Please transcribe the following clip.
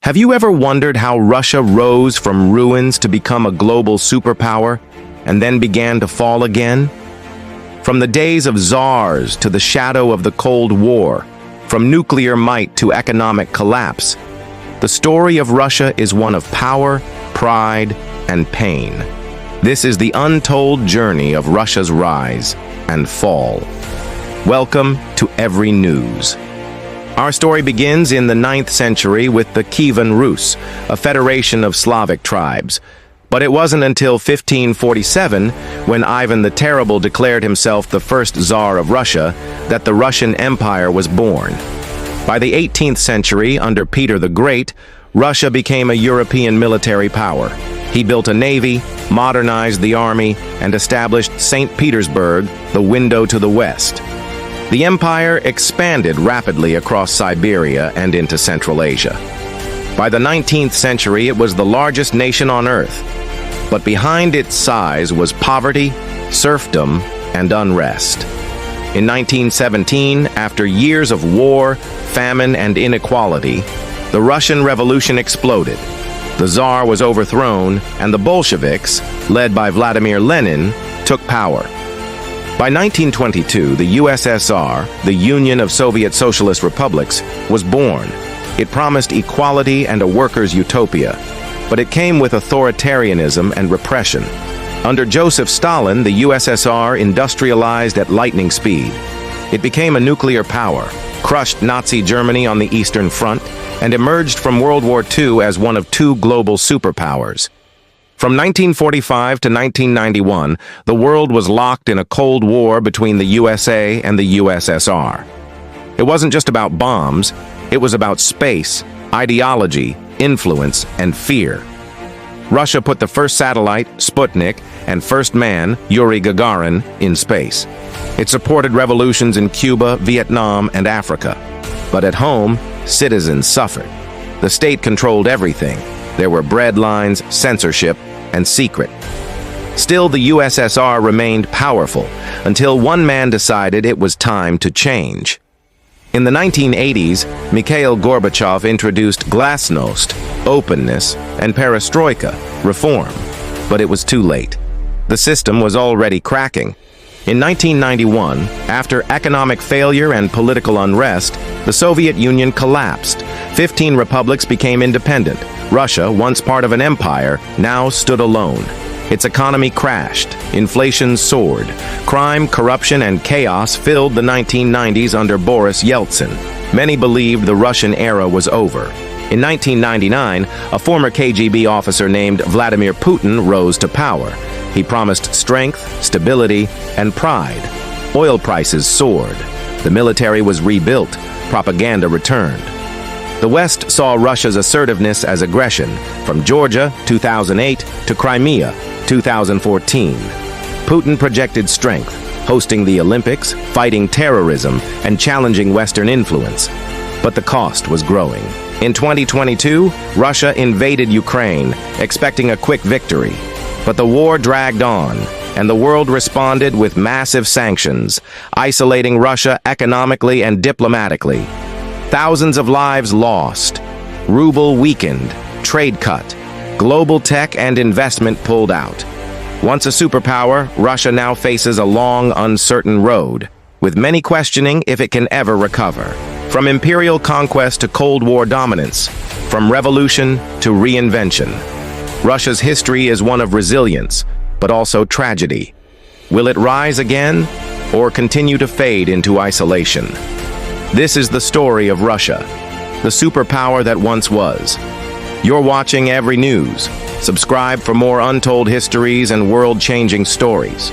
Have you ever wondered how Russia rose from ruins to become a global superpower and then began to fall again? From the days of czars to the shadow of the Cold War, from nuclear might to economic collapse, the story of Russia is one of power, pride, and pain. This is the untold journey of Russia's rise and fall. Welcome to EVERYNEWS. Our story begins in the 9th century with the Kievan Rus, a federation of Slavic tribes. But it wasn't until 1547, when Ivan the Terrible declared himself the first Tsar of Russia, that the Russian Empire was born. By the 18th century, under Peter the Great, Russia became a European military power. He built a navy, modernized the army, and established St. Petersburg, the window to the west. The empire expanded rapidly across Siberia and into Central Asia. By the 19th century, it was the largest nation on earth. But behind its size was poverty, serfdom, and unrest. In 1917, after years of war, famine, and inequality, the Russian Revolution exploded. The Tsar was overthrown, and the Bolsheviks, led by Vladimir Lenin, took power. By 1922, the USSR, the Union of Soviet Socialist Republics, was born. It promised equality and a workers' utopia, but it came with authoritarianism and repression. Under Joseph Stalin, the USSR industrialized at lightning speed. It became a nuclear power, crushed Nazi Germany on the Eastern Front, and emerged from World War II as one of two global superpowers. From 1945 to 1991, the world was locked in a Cold War between the USA and the USSR. It wasn't just about bombs, it was about space, ideology, influence, and fear. Russia put the first satellite, Sputnik, and first man, Yuri Gagarin, in space. It supported revolutions in Cuba, Vietnam, and Africa. But at home, citizens suffered. The state controlled everything. There were breadlines, censorship, and secret. Still, the USSR remained powerful until one man decided it was time to change. In the 1980s, Mikhail Gorbachev introduced glasnost, openness, and perestroika, reform. But it was too late. The system was already cracking. In 1991, after economic failure and political unrest, the Soviet Union collapsed. 15 republics became independent. Russia, once part of an empire, now stood alone. Its economy crashed, inflation soared, crime, corruption, and chaos filled the 1990s under Boris Yeltsin. Many believed the Russian era was over. In 1999, a former KGB officer named Vladimir Putin rose to power. He promised strength, stability, and pride. Oil prices soared. The military was rebuilt. Propaganda returned. The West saw Russia's assertiveness as aggression, from Georgia, 2008, to Crimea, 2014. Putin projected strength, hosting the Olympics, fighting terrorism, and challenging Western influence. But the cost was growing. In 2022, Russia invaded Ukraine, expecting a quick victory. But the war dragged on, and the world responded with massive sanctions, isolating Russia economically and diplomatically. Thousands of lives lost, ruble weakened, trade cut, global tech and investment pulled out. Once a superpower, Russia now faces a long, uncertain road, with many questioning if it can ever recover. From imperial conquest to Cold War dominance, from revolution to reinvention, Russia's history is one of resilience, but also tragedy. Will it rise again, or continue to fade into isolation? This is the story of Russia, the superpower that once was. You're watching EVERYNEWS. Subscribe for more untold histories and world-changing stories.